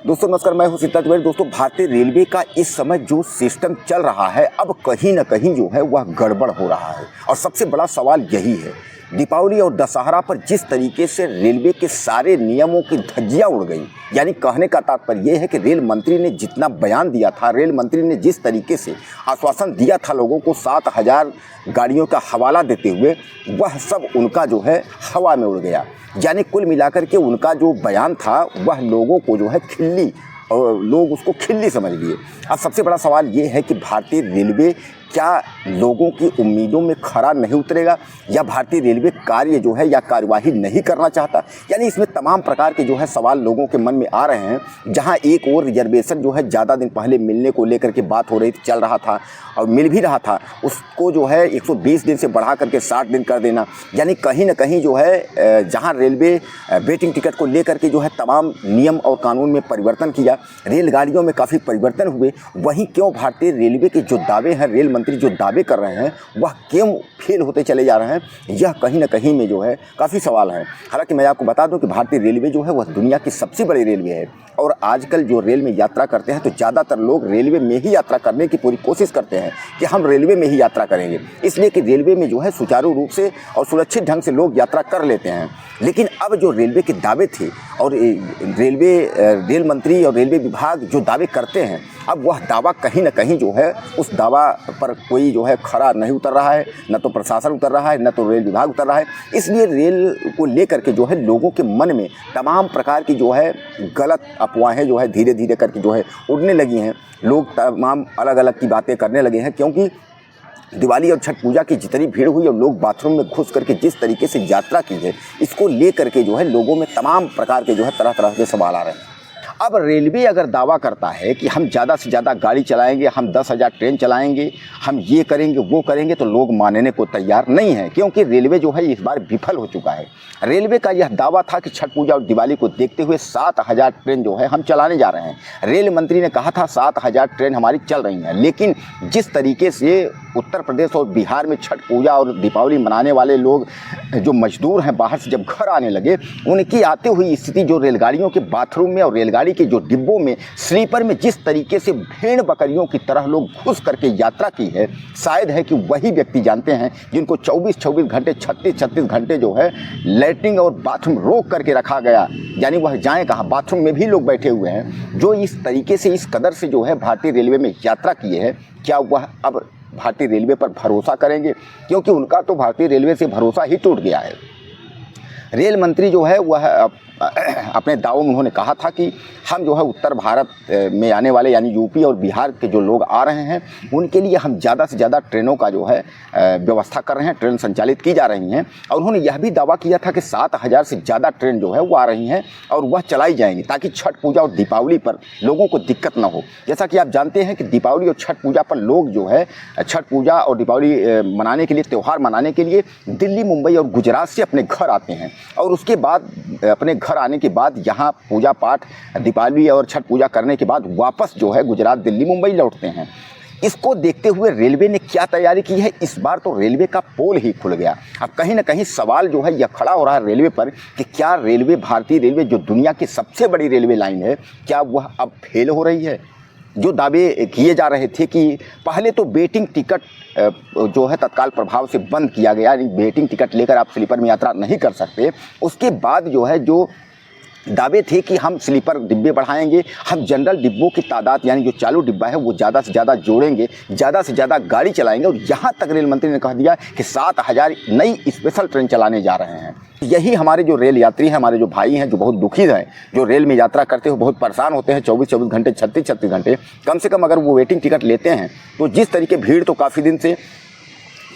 दोस्तों नमस्कार, मैं हूं सिद्धार्थ तिवारी। दोस्तों भारतीय रेलवे का इस समय जो सिस्टम चल रहा है, अब कहीं ना कहीं जो है वह गड़बड़ हो रहा है। और सबसे बड़ा सवाल यही है, दीपावली और दशहरा पर जिस तरीके से रेलवे के सारे नियमों की धज्जियां उड़ गई, यानी कहने का तात्पर्य यह है कि रेल मंत्री ने जितना बयान दिया था, रेल मंत्री ने जिस तरीके से आश्वासन दिया था लोगों को 7,000 गाड़ियों का हवाला देते हुए, वह सब उनका जो है हवा में उड़ गया। यानी कुल मिलाकर के उनका जो बयान था वह लोगों को जो है खिल्ली, और लोग उसको खिल्ली समझ लिए। अब सबसे बड़ा सवाल ये है कि भारतीय रेलवे क्या लोगों की उम्मीदों में खरा नहीं उतरेगा, या भारतीय रेलवे कार्य जो है या कार्यवाही नहीं करना चाहता। यानी इसमें तमाम प्रकार के जो है सवाल लोगों के मन में आ रहे हैं। जहां एक और रिजर्वेशन जो है ज़्यादा दिन पहले मिलने को लेकर के बात हो रही थी, चल रहा था और मिल भी रहा था, उसको जो है 120 दिन से बढ़ा करके 60 दिन कर देना। यानी कहीं ना कहीं जो है जहां रेलवे वेटिंग टिकट को लेकर के जो है तमाम नियम और कानून में परिवर्तन किया, रेलगाड़ियों में काफ़ी परिवर्तन हुए, वहीं क्यों भारतीय रेलवे के जो दावे हैं, रेल मंत्री जो दावे कर रहे हैं, वह क्यों फेल होते चले जा रहे हैं, यह कहीं ना कहीं में जो है काफ़ी सवाल है। हालांकि मैं आपको बता दूं कि भारतीय रेलवे जो है वह दुनिया की सबसे बड़ी रेलवे है, और आजकल जो रेल में यात्रा करते हैं तो ज़्यादातर लोग रेलवे में ही यात्रा करने की पूरी कोशिश करते हैं कि हम रेलवे में ही यात्रा करेंगे, इसलिए कि रेलवे में जो है सुचारू रूप से और सुरक्षित ढंग से लोग यात्रा कर लेते हैं। लेकिन अब जो रेलवे के दावे थे, और रेल मंत्री और रेलवे विभाग जो दावे करते हैं, अब वह दावा कहीं ना कहीं जो है उस दावा पर कोई जो है खरा नहीं उतर रहा है, न तो प्रशासन उतर रहा है, न तो रेल विभाग उतर रहा है। इसलिए रेल को लेकर के जो है लोगों के मन में तमाम प्रकार की जो है गलत अफवाहें जो है धीरे धीरे करके जो है उड़ने लगी हैं। लोग तमाम अलग अलग की बातें करने लगे हैं, क्योंकि दिवाली और छठ पूजा की जितनी भीड़ हुई और लोग बाथरूम में घुस करके जिस तरीके से यात्रा की है, इसको लेकर के जो है लोगों में तमाम प्रकार के जो है तरह तरह के सवाल आ रहे हैं। अब रेलवे अगर दावा करता है कि हम ज़्यादा से ज़्यादा गाड़ी चलाएंगे, हम 10,000 ट्रेन चलाएंगे, हम ये करेंगे वो करेंगे, तो लोग मानने को तैयार नहीं हैं, क्योंकि रेलवे जो है इस बार विफल हो चुका है। रेलवे का यह दावा था कि छठ पूजा और दिवाली को देखते हुए 7,000 ट्रेन जो है हम चलाने जा रहे हैं। रेल मंत्री ने कहा था 7,000 ट्रेन हमारी चल रही हैं, लेकिन जिस तरीके से उत्तर प्रदेश और बिहार में छठ पूजा और दीपावली मनाने वाले लोग जो मजदूर हैं बाहर से जब घर आने लगे, उनकी आते हुई स्थिति जो रेलगाड़ियों के बाथरूम में और रेलगाड़ी के जो डिब्बों में स्लीपर में जिस तरीके से भेड़ बकरियों की तरह लोग घुस करके यात्रा की है, शायद है कि वही व्यक्ति जानते हैं जिनको 24-24 घंटे 36-36 घंटे जो है लैट्रिन और बाथरूम रोक करके रखा गया। यानी वह जाएं कहाँ, बाथरूम में भी लोग बैठे हुए हैं। जो इस तरीके से इस कदर से जो है भारतीय रेलवे में यात्रा किए हैं, क्या वह अब भारतीय रेलवे पर भरोसा करेंगे? क्योंकि उनका तो भारतीय रेलवे से भरोसा ही टूट गया है। रेल मंत्री जो है वह अपने दावों में उन्होंने कहा था कि हम जो है उत्तर भारत में आने वाले यानी यूपी और बिहार के जो लोग आ रहे हैं, उनके लिए हम ज़्यादा से ज़्यादा ट्रेनों का जो है व्यवस्था कर रहे हैं, ट्रेन संचालित की जा रही हैं। और उन्होंने यह भी दावा किया था कि 7,000 से ज़्यादा ट्रेन जो है वो आ रही हैं और वह चलाई जाएंगी, ताकि छठ पूजा और दीपावली पर लोगों को दिक्कत ना हो। जैसा कि आप जानते हैं कि दीपावली और छठ पूजा पर लोग जो है छठ पूजा और दीपावली मनाने के लिए, त्यौहार मनाने के लिए दिल्ली, मुंबई और गुजरात से अपने घर आते हैं, और उसके बाद अपने घर आने के बाद यहाँ पूजा पाठ, दीपावली और छठ पूजा करने के बाद वापस जो है गुजरात, दिल्ली, मुंबई लौटते हैं। इसको देखते हुए रेलवे ने क्या तैयारी की है, इस बार तो रेलवे का पोल ही खुल गया। अब कहीं ना कहीं सवाल जो है यह खड़ा हो रहा है रेलवे पर कि क्या रेलवे, भारतीय रेलवे जो दुनिया की सबसे बड़ी रेलवे लाइन है, क्या वह अब फेल हो रही है? जो दावे किए जा रहे थे कि पहले तो वेटिंग टिकट जो है तत्काल प्रभाव से बंद किया गया, यानी वेटिंग टिकट लेकर आप स्लीपर में यात्रा नहीं कर सकते। उसके बाद जो है जो दावे थे कि हम स्लीपर डिब्बे बढ़ाएंगे, हम जनरल डिब्बों की तादाद यानी जो चालू डिब्बा है वो ज़्यादा से ज़्यादा जोड़ेंगे, ज़्यादा से ज़्यादा गाड़ी चलाएंगे, और यहाँ तक रेल मंत्री ने कह दिया कि 7,000 नई स्पेशल ट्रेन चलाने जा रहे हैं। यही हमारे जो रेल यात्री हैं, हमारे जो भाई हैं, जो बहुत दुखी हैं, जो रेल में यात्रा करते हुए बहुत परेशान होते हैं, 24-24 घंटे 36-36 घंटे, कम से कम अगर वो वेटिंग टिकट लेते हैं तो जिस तरीके भीड़ तो काफ़ी दिन से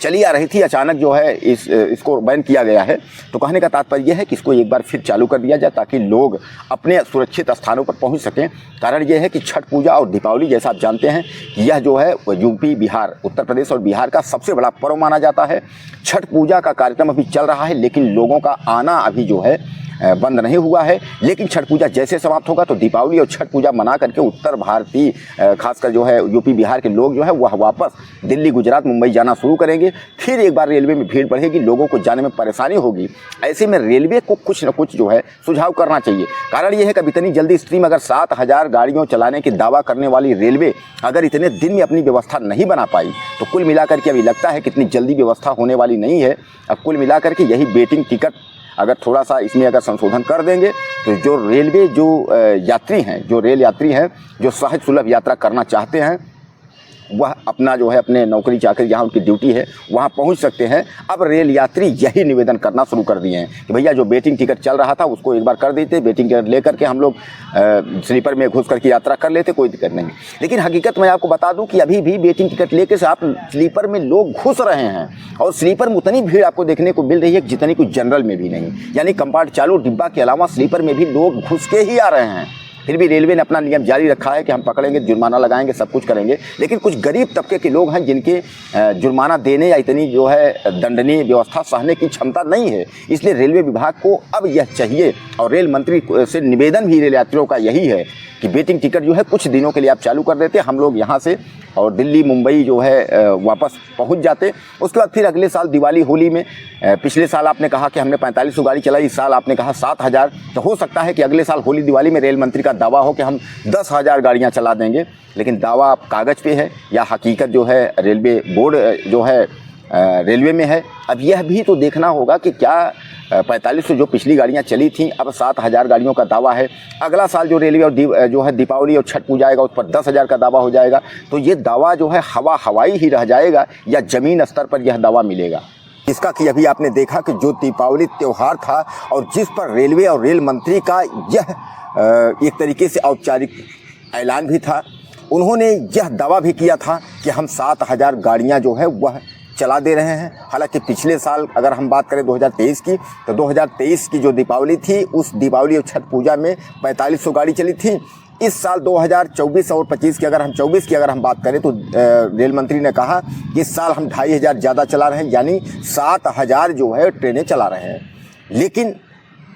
चली आ रही थी, अचानक जो है इसको बैन किया गया है। तो कहने का तात्पर्य यह है कि इसको एक बार फिर चालू कर दिया जाए ताकि लोग अपने सुरक्षित स्थानों पर पहुंच सकें। कारण यह है कि छठ पूजा और दीपावली, जैसा आप जानते हैं, यह जो है यूपी, बिहार, उत्तर प्रदेश और बिहार का सबसे बड़ा पर्व माना जाता है। छठ पूजा का कार्यक्रम अभी चल रहा है, लेकिन लोगों का आना अभी जो है बंद नहीं हुआ है। लेकिन छठ पूजा जैसे समाप्त होगा तो दीपावली और छठ पूजा मना करके उत्तर भारतीय खासकर जो है यूपी बिहार के लोग जो है वह वापस दिल्ली, गुजरात, मुंबई जाना शुरू करेंगे। फिर एक बार रेलवे में भीड़ बढ़ेगी, लोगों को जाने में परेशानी होगी। ऐसे में रेलवे को कुछ न कुछ जो है सुझाव करना चाहिए। कारण यह है कि अब इतनी जल्दी स्ट्रीम अगर 7000 गाड़ियों चलाने की दावा करने वाली रेलवे अगर इतने दिन में अपनी व्यवस्था नहीं बना पाई तो कुल मिलाकर के अभी लगता है कि इतनी जल्दी व्यवस्था होने वाली नहीं है। अब कुल मिलाकर के यही वेटिंग टिकट अगर थोड़ा सा इसमें अगर संशोधन कर देंगे तो जो रेलवे जो यात्री हैं, जो रेल यात्री हैं, जो सहज सुलभ यात्रा करना चाहते हैं वह अपना जो है अपने नौकरी चाकरी जहाँ उनकी ड्यूटी है वहाँ पहुँच सकते हैं। अब रेल यात्री यही निवेदन करना शुरू कर दिए हैं कि भैया जो वेटिंग टिकट चल रहा था उसको एक बार कर देते, वेटिंग टिकट लेकर के हम लोग स्लीपर में घुस करके यात्रा कर लेते, कोई दिक्कत नहीं। लेकिन हकीकत मैं आपको बता दूं कि अभी भी वेटिंग टिकट लेकर से आप स्लीपर में लोग घुस रहे हैं और स्लीपर में उतनी भीड़ आपको देखने को मिल रही है जितनी कुछ जनरल में भी नहीं। यानी कंपार्ट चालू डिब्बा के अलावा स्लीपर में भी लोग घुस के ही आ रहे हैं। फिर भी रेलवे ने अपना नियम जारी रखा है कि हम पकड़ेंगे, जुर्माना लगाएंगे, सब कुछ करेंगे। लेकिन कुछ गरीब तबके के लोग हैं जिनके जुर्माना देने या इतनी जो है दंडनीय व्यवस्था सहने की क्षमता नहीं है। इसलिए रेलवे विभाग को अब यह चाहिए और रेल मंत्री से निवेदन भी रेल यात्रियों का यही है कि वेटिंग टिकट जो है कुछ दिनों के लिए आप चालू कर देते, हम लोग यहाँ से और दिल्ली, मुंबई जो है वापस पहुँच जाते। उसके बाद फिर अगले साल दिवाली, होली में पिछले साल आपने कहा कि हमने 4500 गाड़ी चलाई, इस साल आपने कहा 7000। तो हो सकता है कि अगले साल होली दिवाली में रेल मंत्री का दावा हो कि हम 10,000 गाड़ियाँ चला देंगे। लेकिन दावा कागज़ पे है या हकीकत जो है रेलवे बोर्ड जो है रेलवे में है। अब यह भी तो देखना होगा कि क्या 4500 जो पिछली गाड़ियां चली थीं अब 7000 गाड़ियों का दावा है। अगला साल जो रेलवे और जो है दीपावली और छठ पूजा आएगा उस पर 10,000 का दावा हो जाएगा। तो ये दावा जो है हवाई ही रह जाएगा या ज़मीन स्तर पर यह दावा मिलेगा। इसका कि अभी आपने देखा कि जो दीपावली त्यौहार था और जिस पर रेलवे और रेल मंत्री का यह एक तरीके से औपचारिक ऐलान भी था, उन्होंने यह दावा भी किया था कि हम 7000 गाड़ियाँ जो है वह चला दे रहे हैं। हालांकि पिछले साल अगर हम बात करें 2023 की तो 2023 की जो दीपावली थी उस दीपावली और छठ पूजा में 4500 गाड़ी चली थी। इस साल 2024 और 25 की अगर हम 24 की अगर हम बात करें तो रेल मंत्री ने कहा कि इस साल हम 2500 ज़्यादा चला रहे हैं, यानी 7000 जो है ट्रेनें चला रहे हैं। लेकिन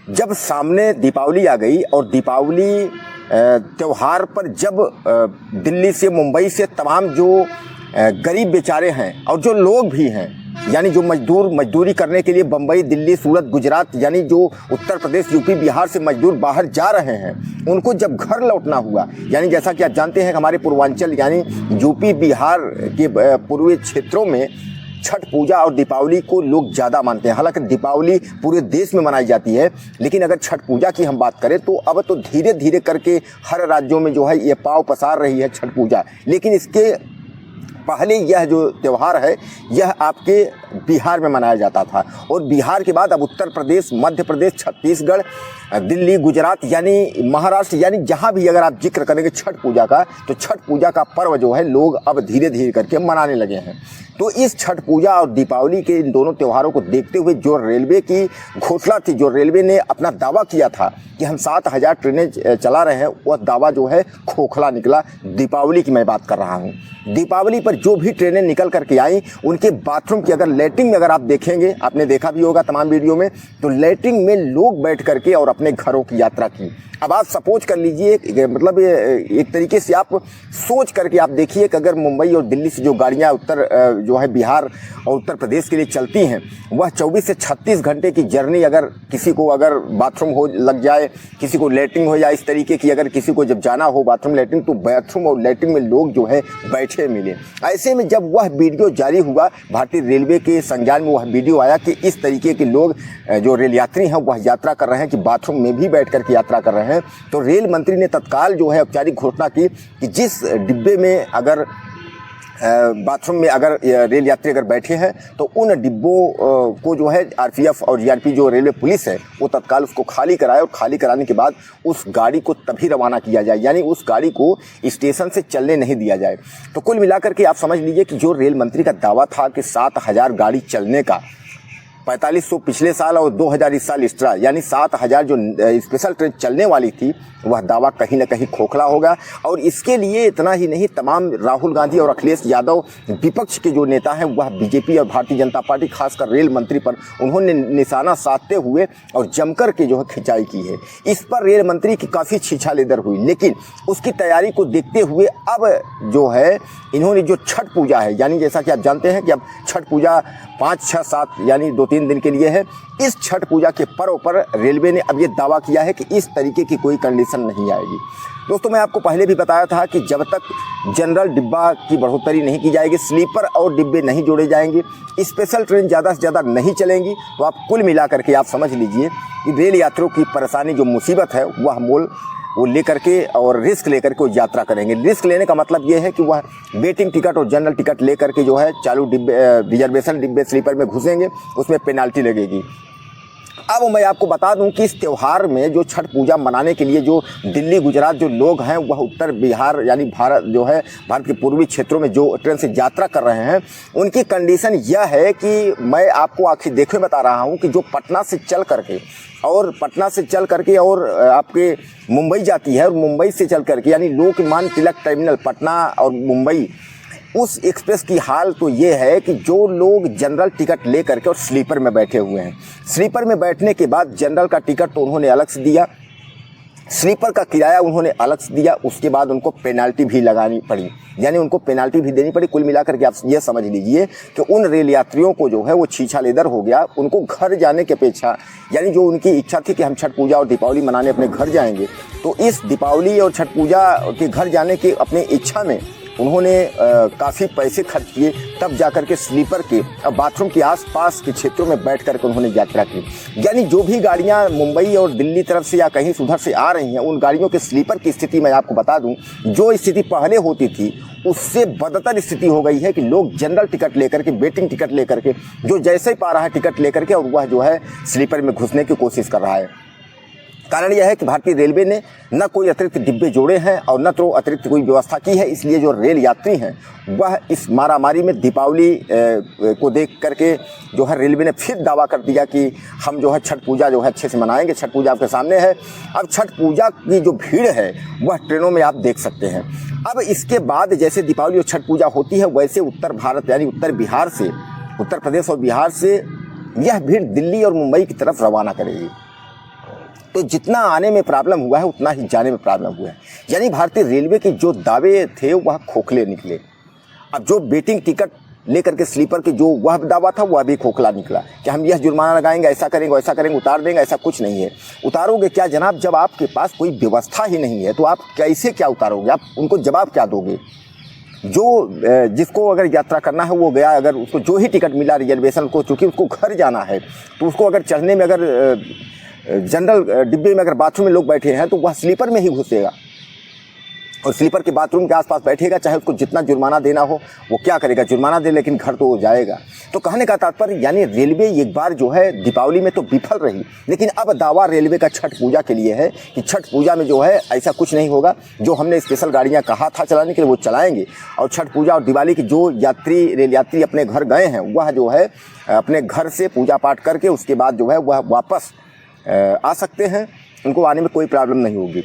जब सामने दीपावली आ गई और दीपावली त्यौहार पर जब दिल्ली से, मुंबई से तमाम जो गरीब बेचारे हैं और जो लोग भी हैं, यानी जो मजदूरी करने के लिए बम्बई, दिल्ली, सूरत, गुजरात, यानी जो उत्तर प्रदेश, यूपी, बिहार से मजदूर बाहर जा रहे हैं, उनको जब घर लौटना हुआ, यानी जैसा कि आप जानते हैं हमारे पूर्वांचल यानी यूपी, बिहार के पूर्वी क्षेत्रों में छठ पूजा और दीपावली को लोग ज़्यादा मानते हैं। हालांकि दीपावली पूरे देश में मनाई जाती है, लेकिन अगर छठ पूजा की हम बात करें तो अब तो धीरे धीरे करके हर राज्यों में जो है ये पाँव पसार रही है छठ पूजा। लेकिन इसके पहले यह जो त्यौहार है यह आपके बिहार में मनाया जाता था और बिहार के बाद अब उत्तर प्रदेश, मध्य प्रदेश, छत्तीसगढ़, दिल्ली, गुजरात यानी महाराष्ट्र, यानी जहाँ भी अगर आप जिक्र करेंगे छठ पूजा का तो छठ पूजा का पर्व जो है लोग अब धीरे धीरे करके मनाने लगे हैं। तो इस छठ पूजा और दीपावली के इन दोनों त्योहारों को देखते हुए जो रेलवे की घोषणा थी, जो रेलवे ने अपना दावा किया था कि हम 7000 ट्रेनें चला रहे हैं, वह दावा जो है खोखला निकला। दीपावली की मैं बात कर रहा हूँ। दीपावली पर जो भी ट्रेनें निकल करके आई उनके बाथरूम की अगर लैट्रिन में अगर आप देखेंगे, आपने देखा भी होगा तमाम वीडियो में, तो लैट्रिन में लोग बैठ करके और अपने घरों की यात्रा की। अब आप सपोज कर लीजिए, मतलब एक तरीके से आप सोच करके आप देखिए कि अगर मुंबई और दिल्ली से जो गाड़ियां उत्तर जो है बिहार और उत्तर प्रदेश के लिए चलती हैं, वह 24 से 36 घंटे की जर्नी अगर किसी को अगर बाथरूम हो लग जाए, किसी को लैट्रिन हो जाए, इस तरीके की अगर किसी को जब जाना हो बाथरूम लैट्रिन, तो बाथरूम और लैट्रिन में लोग जो है बैठे मिले। ऐसे में जब वह वीडियो जारी हुआ, भारतीय रेलवे के संज्ञान में वह वीडियो आया कि इस तरीके के लोग जो रेल यात्री हैं वह यात्रा कर रहे हैं कि बाथरूम में भी बैठ करके यात्रा कर रहे हैं, तो रेल मंत्री ने तत्काल जो है औपचारिक घोषणा की कि जिस डिब्बे में अगर बाथरूम में अगर रेल यात्री अगर बैठे हैं तो उन डिब्बों को जो है आरपीएफ और जीआरपी जो रेलवे पुलिस है वो तत्काल उसको खाली कराए और खाली कराने के बाद उस गाड़ी को तभी रवाना किया जाए, यानी उस गाड़ी को स्टेशन से चलने नहीं दिया जाए। तो कुल मिलाकर के आप समझ लीजिए कि जो रेल मंत्री का दावा था कि 7000 गाड़ी चलने का, 4500 पिछले साल और 2000 इस साल एक्स्ट्रा, यानी 7000 जो स्पेशल ट्रेन चलने वाली थी वह दावा कहीं ना कहीं खोखला होगा। और इसके लिए इतना ही नहीं, तमाम राहुल गांधी और अखिलेश यादव विपक्ष के जो नेता हैं वह बीजेपी और भारतीय जनता पार्टी खासकर रेल मंत्री पर उन्होंने निशाना साधते हुए और जमकर के जो है खिंचाई की है। इस पर रेल मंत्री की काफ़ी छीछालेदर हुई, लेकिन उसकी तैयारी को देखते हुए अब जो है इन्होंने जो छठ पूजा है, यानी जैसा कि आप जानते हैं कि अब छठ पूजा 5, 6, 7 यानी 2-3 दिन के लिए है। इस छठ पूजा के पर्व पर रेलवे ने अब ये दावा किया है कि इस तरीके की कोई कंडीशन नहीं आएगी। दोस्तों, मैं आपको पहले भी बताया था कि जब तक जनरल डिब्बा की बढ़ोतरी नहीं की जाएगी, स्लीपर और डिब्बे नहीं जोड़े जाएंगे, स्पेशल ट्रेन ज़्यादा से ज़्यादा नहीं चलेंगी, तो आप कुल मिलाकर के आप समझ लीजिए कि रेल यात्रियों की परेशानी जो मुसीबत है वह मोल वो लेकर के और रिस्क लेकर के वो यात्रा करेंगे। रिस्क लेने का मतलब ये है कि वह वेटिंग टिकट और जनरल टिकट लेकर के जो है चालू डिब्बे रिजर्वेशन डिब्बे स्लीपर में घुसेंगे, उसमें पेनाल्टी लगेगी। अब मैं आपको बता दूं कि इस त्यौहार में जो छठ पूजा मनाने के लिए जो दिल्ली गुजरात जो लोग हैं वह उत्तर बिहार यानी भारत जो है भारत के पूर्वी क्षेत्रों में जो ट्रेन से यात्रा कर रहे हैं, उनकी कंडीशन यह है कि मैं आपको आखिर देखे बता रहा हूं कि जो पटना से चल करके और आपके मुंबई जाती है, और मुंबई से चल करके यानी लोकमान्य तिलक टर्मिनल पटना और मुंबई, उस एक्सप्रेस की हाल तो ये है कि जो लोग जनरल टिकट ले करके और स्लीपर में बैठे हुए हैं, स्लीपर में बैठने के बाद जनरल का टिकट तो उन्होंने अलग से दिया, स्लीपर का किराया उन्होंने अलग से दिया, उसके बाद उनको पेनाल्टी भी लगानी पड़ी, यानी उनको पेनाल्टी भी देनी पड़ी। कुल मिलाकर के आप ये समझ लीजिए कि उन रेल यात्रियों को जो है वो छीछालेदर हो गया। उनको घर जाने की अपेक्षा, यानी जो उनकी इच्छा थी कि हम छठ पूजा और दीपावली मनाने अपने घर जाएंगे, तो इस दीपावली और छठ पूजा के घर जाने की अपनी इच्छा में उन्होंने काफ़ी पैसे खर्च किए, तब जाकर के स्लीपर के बाथरूम के आसपास के क्षेत्रों में बैठ करके उन्होंने यात्रा की। यानी जो भी गाड़ियां मुंबई और दिल्ली तरफ से या कहीं उधर से आ रही हैं, उन गाड़ियों के स्लीपर की स्थिति मैं आपको बता दूं, जो स्थिति पहले होती थी उससे बदतर स्थिति हो गई है कि लोग जनरल टिकट लेकर के, वेटिंग टिकट लेकर के, जो जैसे ही पा रहा है टिकट लेकर के, और वह जो है स्लीपर में घुसने की कोशिश कर रहा है। कारण यह है कि भारतीय रेलवे ने न कोई अतिरिक्त डिब्बे जोड़े हैं और न तो अतिरिक्त कोई व्यवस्था की है, इसलिए जो रेल यात्री हैं वह इस मारामारी में दीपावली को देख करके जो है रेलवे ने फिर दावा कर दिया कि हम जो है छठ पूजा जो है अच्छे से मनाएंगे। छठ पूजा आपके सामने है। अब छठ पूजा की जो भीड़ है वह ट्रेनों में आप देख सकते हैं। अब इसके बाद जैसे दीपावली और छठ पूजा होती है, वैसे उत्तर भारत यानी उत्तर बिहार से, उत्तर प्रदेश और बिहार से यह भीड़ दिल्ली और मुंबई की तरफ रवाना करेगी। तो जितना आने में प्रॉब्लम हुआ है उतना ही जाने में प्रॉब्लम हुआ है। यानी भारतीय रेलवे के जो दावे थे वह खोखले निकले। अब जो वेटिंग टिकट लेकर के स्लीपर के जो वह दावा था वह भी खोखला निकला कि हम यह जुर्माना लगाएंगे, ऐसा करेंगे, वैसा करेंगे, उतार देंगे। ऐसा कुछ नहीं है। उतारोगे क्या जनाब, जब आपके पास कोई व्यवस्था ही नहीं है तो आप कैसे क्या उतारोगे? आप उनको जवाब क्या दोगे? जो जिसको अगर यात्रा करना है वो गया, अगर उसको जो ही टिकट मिला रिजर्वेशन को, चूँकि उसको घर जाना है, तो उसको अगर चढ़ने में अगर जनरल डिब्बे में अगर बाथरूम में लोग बैठे हैं तो वह स्लीपर में ही घुसेगा और स्लीपर के बाथरूम के आसपास बैठेगा। चाहे उसको जितना जुर्माना देना हो वो क्या करेगा, जुर्माना दे, लेकिन घर तो वो जाएगा। तो कहने का तात्पर्य यानी रेलवे एक बार जो है दीपावली में तो विफल रही, लेकिन अब दावा रेलवे का छठ पूजा के लिए है कि छठ पूजा में जो है ऐसा कुछ नहीं होगा। जो हमने स्पेशल गाड़ियाँ कहा था चलाने के लिए वो चलाएँगे, और छठ पूजा और दिवाली की जो रेल यात्री अपने घर गए हैं वह जो है अपने घर से पूजा पाठ करके उसके बाद जो है वह वापस आ सकते हैं। उनको आने में कोई प्रॉब्लम नहीं होगी।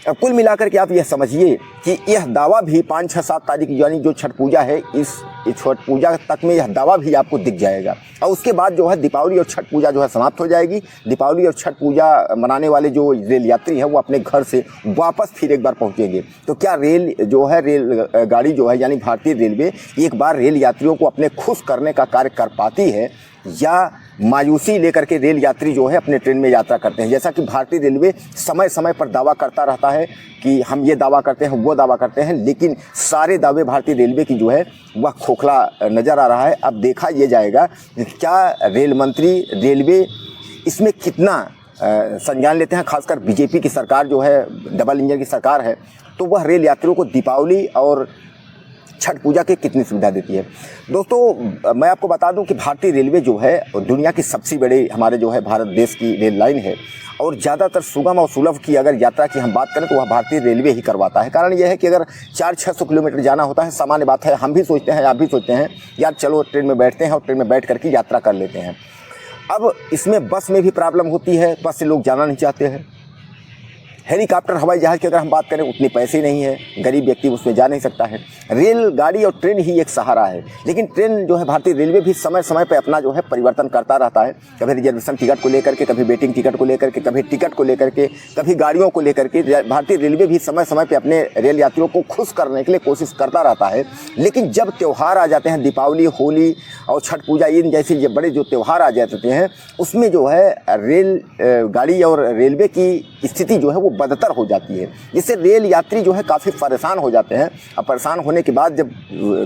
अब कुल मिलाकर के आप यह समझिए कि यह दावा भी 5, 6, 7 तारीख यानी जो छठ पूजा है, इस छठ पूजा तक में यह दावा भी आपको दिख जाएगा। और उसके बाद जो है दीपावली और छठ पूजा जो है समाप्त हो जाएगी। दीपावली और छठ पूजा मनाने वाले जो रेल यात्री हैं वो अपने घर से वापस फिर एक बार पहुंचेंगे। तो क्या रेल जो है रेल गाड़ी जो है यानी भारतीय रेलवे एक बार रेल यात्रियों को अपने खुश करने का कार्य कर पाती है, या मायूसी लेकर के रेल यात्री जो है अपने ट्रेन में यात्रा करते हैं? जैसा कि भारतीय रेलवे समय समय पर दावा करता रहता है कि हम ये दावा करते हैं, वो दावा करते हैं, लेकिन सारे दावे भारतीय रेलवे की जो है वह खोखला नज़र आ रहा है। अब देखा ये जाएगा क्या रेल मंत्री, रेलवे इसमें कितना संज्ञान लेते हैं। खासकर बीजेपी की सरकार जो है, डबल इंजन की सरकार है, तो वह रेल यात्रियों को दीपावली और छठ पूजा की कितनी सुविधा देती है। दोस्तों, मैं आपको बता दूं कि भारतीय रेलवे जो है दुनिया की सबसे बड़ी हमारे जो है भारत देश की रेल लाइन है, और ज़्यादातर सुगम और सुलभ की अगर यात्रा की हम बात करें तो वह भारतीय रेलवे ही करवाता है। कारण यह है कि अगर 400-600 किलोमीटर जाना होता है, सामान्य बात है, हम भी सोचते हैं, आप भी सोचते हैं यार चलो ट्रेन में बैठते हैं और ट्रेन में बैठ करके यात्रा कर लेते हैं। अब इसमें बस में भी प्रॉब्लम होती है, बस से लोग जाना नहीं चाहते हैं। हेलीकॉप्टर, हवाई जहाज़ की अगर हम बात करें, उतने पैसे नहीं है, गरीब व्यक्ति उसमें जा नहीं सकता है। रेलगाड़ी और ट्रेन ही एक सहारा है। लेकिन ट्रेन जो है, भारतीय रेलवे भी समय समय पर अपना जो है परिवर्तन करता रहता है। कभी रिजर्वेशन टिकट को लेकर के, कभी वेटिंग टिकट को लेकर के, कभी टिकट को लेकर के, कभी गाड़ियों को लेकर के। भारतीय रेलवे भी समय समय पर अपने रेल यात्रियों को खुश करने के लिए कोशिश करता रहता है। लेकिन जब त्यौहार आ जाते हैं, दीपावली, होली और छठ पूजा, इन जैसे ये बड़े जो त्यौहार आ जाते हैं, उसमें जो है रेल गाड़ी और रेलवे की स्थिति जो है वो बदतर हो जाती है, जिससे रेल यात्री जो है काफ़ी परेशान हो जाते हैं। अब परेशान होने के बाद जब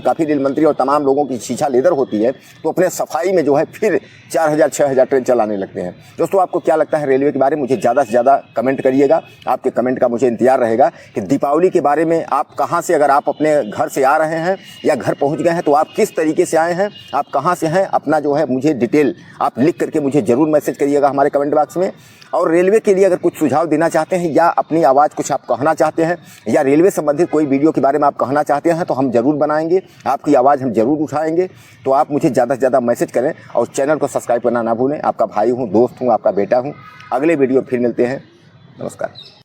काफ़ी रेल मंत्री और तमाम लोगों की शीशा लेदर होती है, तो अपने सफाई में जो है फिर 4000 6000 ट्रेन चलाने लगते हैं। दोस्तों, आपको क्या लगता है रेलवे के बारे में? मुझे ज़्यादा से ज़्यादा कमेंट करिएगा। आपके कमेंट का मुझे इंतजार रहेगा कि दीपावली के बारे में आप कहाँ से, अगर आप अपने घर से आ रहे हैं या घर पहुँच गए हैं, तो आप किस तरीके से आए हैं, आप कहाँ से हैं, अपना जो है मुझे डिटेल आप लिख करके मुझे ज़रूर मैसेज करिएगा हमारे कमेंट बॉक्स में। और रेलवे के लिए अगर कुछ सुझाव देना चाहते हैं या अपनी आवाज़ कुछ आप कहना चाहते हैं या रेलवे संबंधित कोई वीडियो के बारे में आप कहना चाहते हैं, तो हम ज़रूर बनाएंगे, आपकी आवाज़ हम ज़रूर उठाएंगे। तो आप मुझे ज़्यादा से ज़्यादा मैसेज करें और चैनल को सब्सक्राइब करना ना भूलें। आपका भाई हूँ, दोस्त हूँ, आपका बेटा हूँ। अगले वीडियो फिर मिलते हैं। नमस्कार।